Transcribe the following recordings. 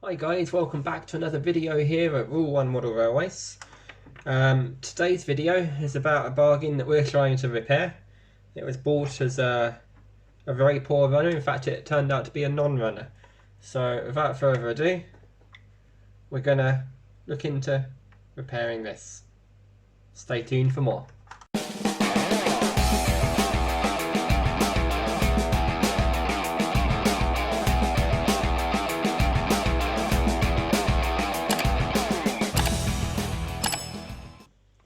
Hi guys, welcome back to another video here at Rule 1 Model Railways. Today's video is about a bargain that we're trying to repair. It was bought as a very poor runner, in fact it turned out to be a non-runner. So without further ado, we're going to look into repairing this. Stay tuned for more.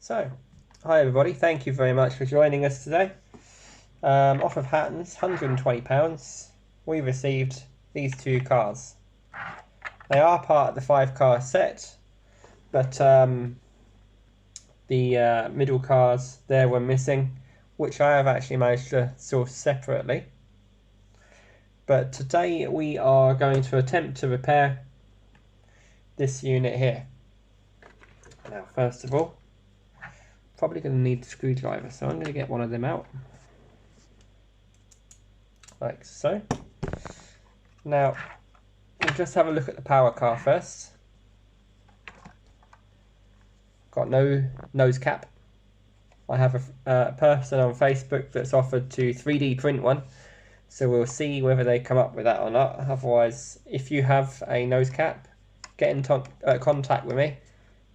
So, hi everybody, thank you very much for joining us today. Off of Hatton's, £120, we received these two cars. They are part of the 5-car set, but the middle cars there were missing, which I have actually managed to source separately. But today we are going to attempt to repair this unit here. Now, first of all, probably going to need a screwdriver, so I'm going to get one of them out, like so. Now, we'll just have a look at the power car first. Got no nose cap. I have a person on Facebook that's offered to 3D print one, so we'll see whether they come up with that or not. Otherwise, if you have a nose cap, get in contact with me,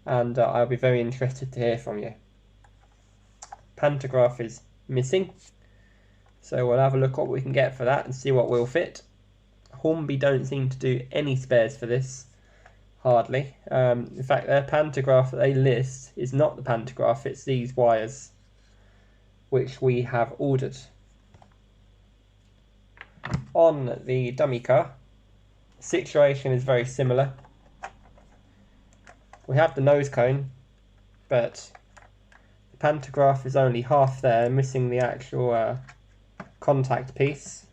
and I'll be very interested to hear from you. Pantograph is missing, so we'll have a look what we can get for that and see what will fit. Hornby don't seem to do any spares for this, hardly. In fact, their pantograph that they list is not the pantograph, it's these wires which we have ordered. On the dummy car, the situation is very similar. We have the nose cone, but the pantograph is only half there, missing the actual contact piece.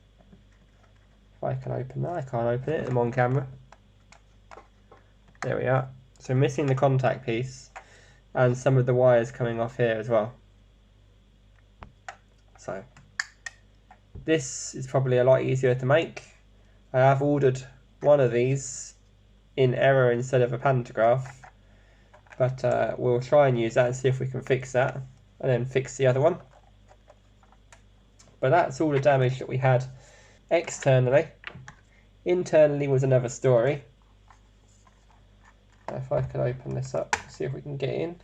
If I can open that, I can't open it, I'm on camera. There we are. So missing the contact piece and some of the wires coming off here as well. So this is probably a lot easier to make. I have ordered one of these in error instead of a pantograph, but we'll try and use that and see if we can fix that, and then fix the other one. But that's all the damage that we had externally. Internally was another story. If I could open this up, see if we can get in.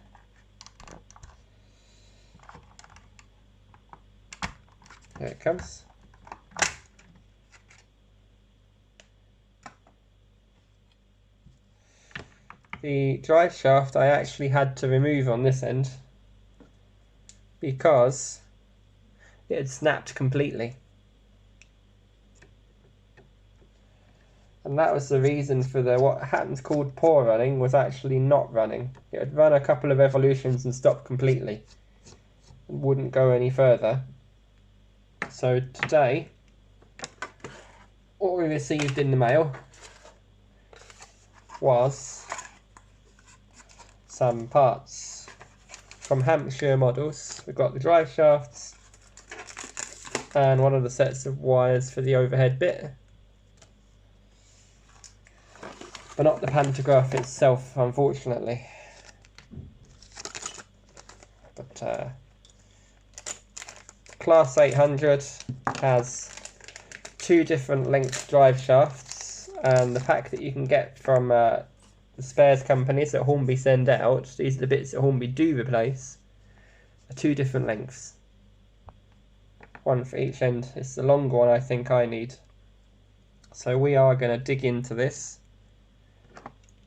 Here it comes. The drive shaft I actually had to remove on this end because it had snapped completely. And that was the reason for what Hatton's called poor running was actually not running. It had run a couple of evolutions and stopped completely and wouldn't go any further. So today, what we received in the mail was some parts from Hampshire Models. We've got the drive shafts and one of the sets of wires for the overhead bit, but not the pantograph itself, unfortunately. But Class 800 has 2 different length drive shafts, and the pack that you can get from the spares companies that Hornby send out, these are the bits that Hornby do replace, are 2 different lengths. One for each end. It's the longer one I think I need. So we are going to dig into this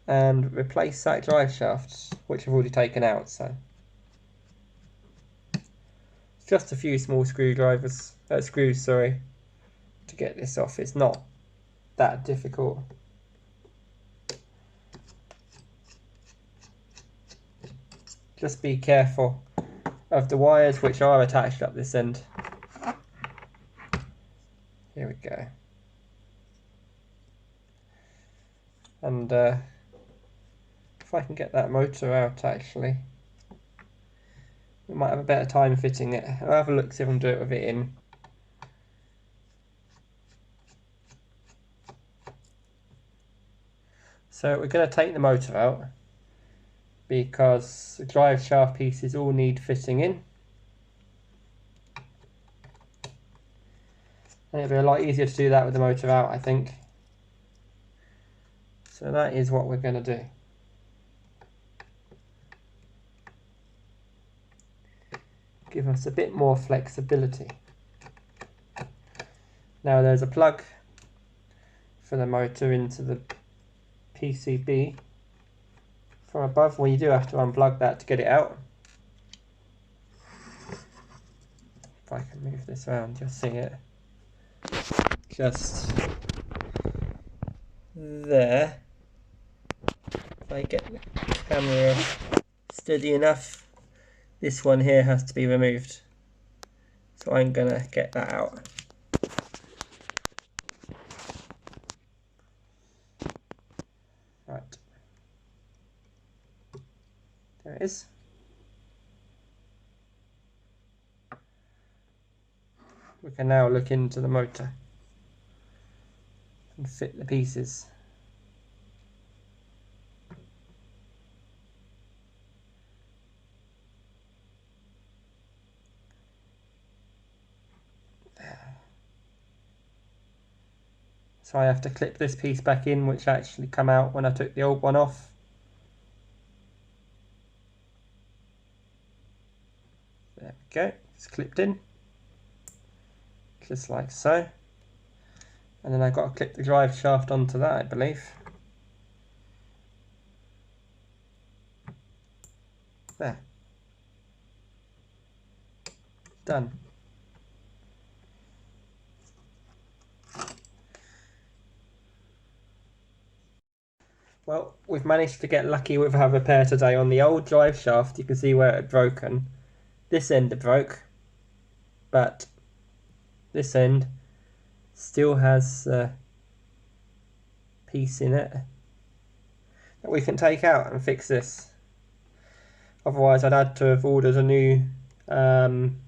and replace that drive shaft, which I've already taken out. So it's just a few small screws, sorry, to get this off. It's not that difficult. Just be careful of the wires which are attached up this end. Here we go. And if I can get that motor out, actually, we might have a better time fitting it. I'll have a look, see if I can do it with it in. So we're going to take the motor out because the drive shaft pieces all need fitting in. And it'll be a lot easier to do that with the motor out, I think. So that is what we're going to do. Give us a bit more flexibility. Now there's a plug for the motor into the PCB from above. Well, you do have to unplug that to get it out. If I can move this around, you'll see it. Just there. If I get the camera steady enough, this one here has to be removed. So I'm gonna get that out. Right. There it is. We can now look into the motor and fit the pieces. So I have to clip this piece back in, which actually come out when I took the old one off. There we go, it's clipped in, just like so. And then I've got to clip the drive shaft onto that, I believe. There. Done. Well, we've managed to get lucky with our repair today. On the old drive shaft, you can see where it had broken. This end broke, but this end still has a piece in it that we can take out and fix this. Otherwise, I'd had to have ordered a new, I don't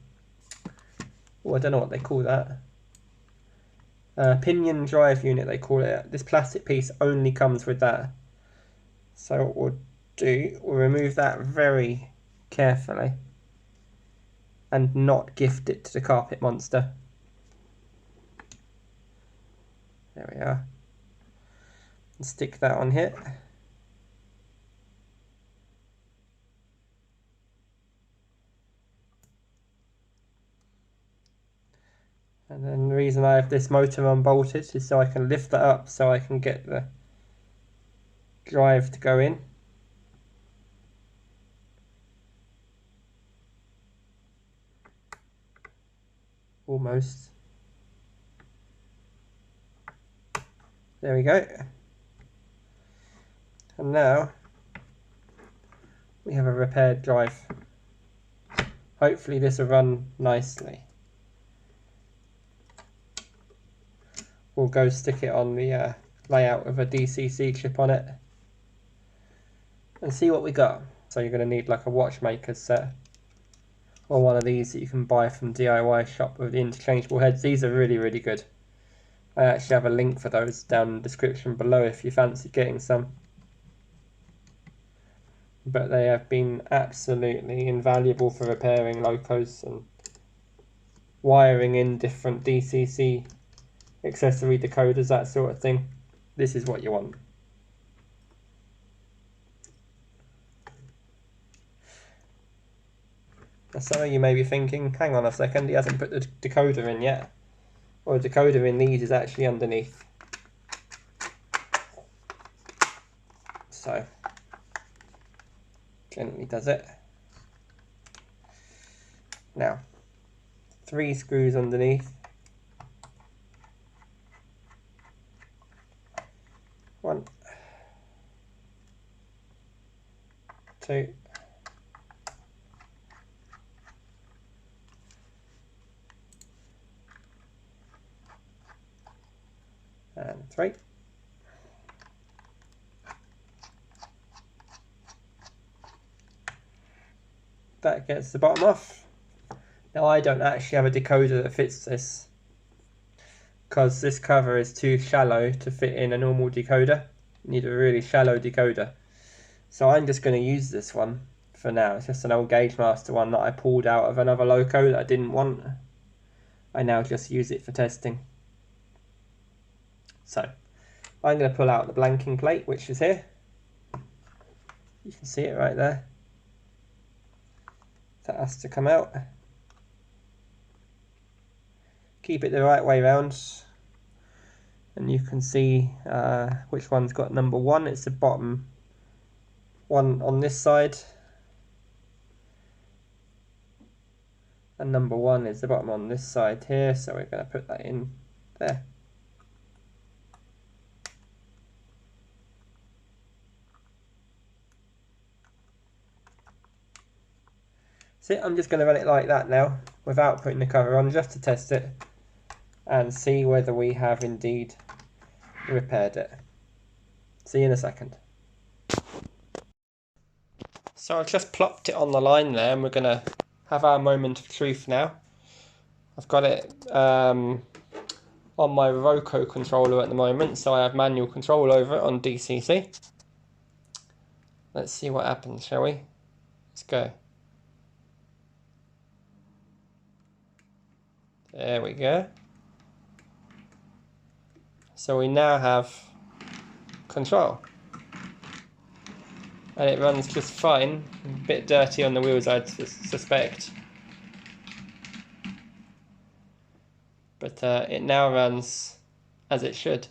know what they call that. Pinion drive unit, they call it. This plastic piece only comes with that. So what we'll do, we'll remove that very carefully and not gift it to the carpet monster. There we are. And stick that on here. And then the reason I have this motor unbolted is so I can lift that up so I can get the drive to go in. Almost. There we go. And now we have a repaired drive. Hopefully this will run nicely. We'll go stick it on the layout with a DCC chip on it and see what we got. So you're going to need like a watchmaker's set or one of these that you can buy from DIY shop with the interchangeable heads. These are really, really good. I actually have a link for those down in the description below if you fancy getting some. But they have been absolutely invaluable for repairing locos and wiring in different DCC accessory decoders, that sort of thing. This is what you want. Now some of you may be thinking, hang on a second, he hasn't put the decoder in yet. Well, the decoder in these is actually underneath. So, gently does it. Now, 3 screws underneath. 1, 2, and 3. That gets the bottom off. Now I don't actually have a decoder that fits this because this cover is too shallow to fit in a normal decoder. You need a really shallow decoder. So I'm just going to use this one for now. It's just an old Gauge Master one that I pulled out of another loco that I didn't want. I now just use it for testing. So I'm going to pull out the blanking plate, which is here. You can see it right there. That has to come out. Keep it the right way round, and you can see which one's got number 1. It's the bottom one on this side, and number 1 is the bottom on this side here, so we're going to put that in there. So I'm just going to run it like that now without putting the cover on, just to test it and see whether we have indeed repaired it. See you in a second. So I've just plopped it on the line there, and we're going to have our moment of truth now. I've got it on my Roku controller at the moment, so I have manual control over it on DCC. Let's see what happens, shall we? Let's go. There we go. So we now have control. And it runs just fine. A bit dirty on the wheels, I'd suspect. But it now runs as it should.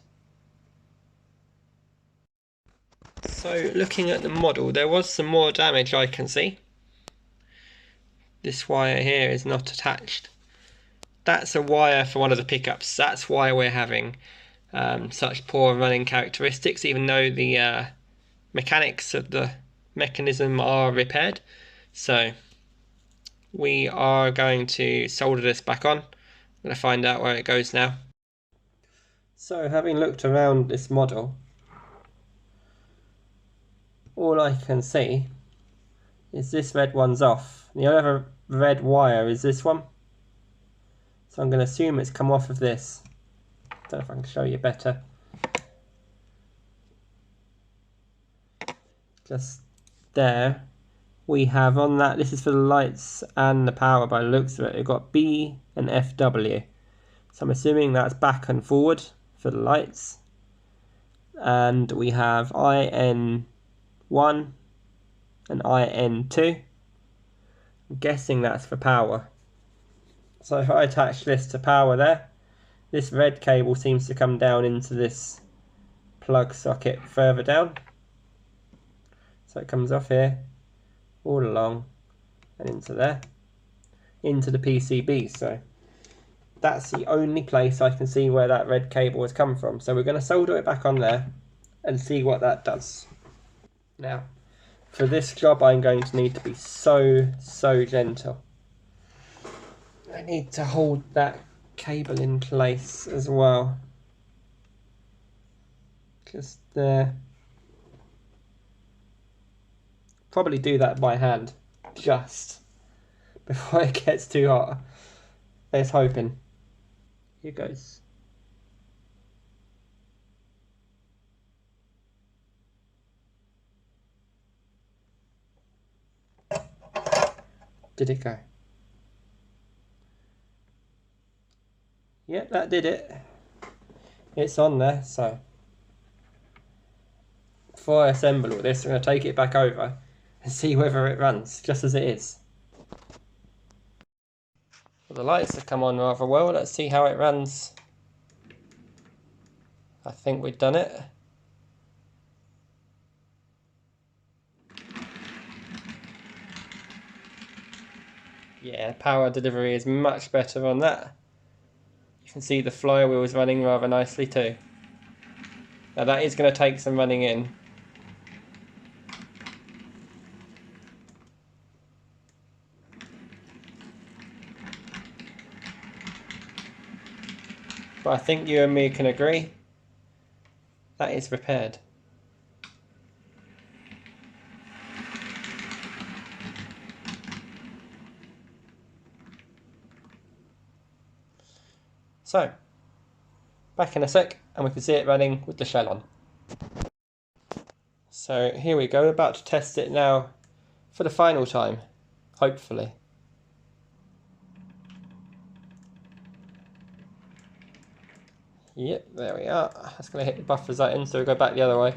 So looking at the model, there was some more damage I can see. This wire here is not attached. That's a wire for one of the pickups. That's why we're having such poor running characteristics, even though the mechanics of the mechanism are repaired. So we are going to solder this back on. I'm going to find out where it goes now. So having looked around this model, all I can see is this red one's off. The other red wire is this one. So I'm going to assume it's come off of this. Don't know if I can show you better. Just there. We have on that, this is for the lights and the power by the looks of it, we've got B and FW. So I'm assuming that's back and forward for the lights. And we have IN1 and IN2. I'm guessing that's for power. So if I attach this to power there, this red cable seems to come down into this plug socket further down. So it comes off here, all along, and into there, into the PCB. So that's the only place I can see where that red cable has come from. So we're going to solder it back on there and see what that does. Now, for this job I'm going to need to be so gentle. I need to hold that cable in place as well. Just there. Probably do that by hand, just before it gets too hot. Let's hoping. Here goes. Did it go? Yep, that did it. It's on there, so before I assemble all this, I'm going to take it back over and see whether it runs just as it is. Well, the lights have come on rather well. Let's see how it runs. I think we've done it. Yeah, power delivery is much better on that. You can see the flywheel is running rather nicely too. Now that is going to take some running in. But I think you and me can agree that is repaired. So, back in a sec and we can see it running with the shell on. So here we go, about to test it now for the final time, hopefully. Yep, there we are. That's going to hit the buffer zone, so we'll go back the other way.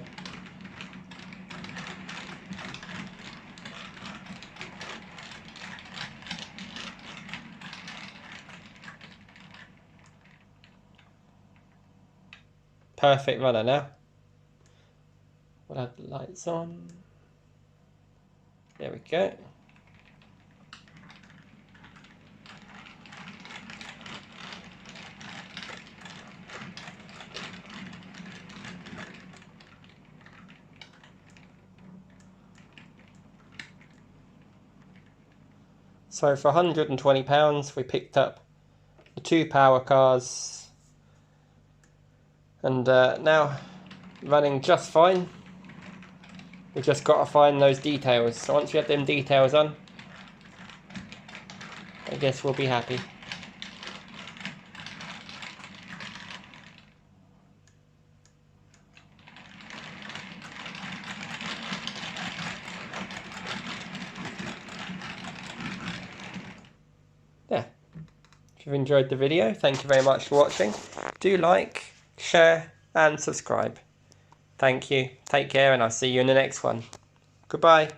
Perfect runner now. We'll have the lights on. There we go. So for £120 we picked up the 2 power cars, and now running just fine. We've just got to find those details. So once we have them details on, I guess we'll be happy. There. If you've enjoyed the video, thank you very much for watching. Do like, share and subscribe. Thank you. Take care, and I'll see you in the next one. Goodbye.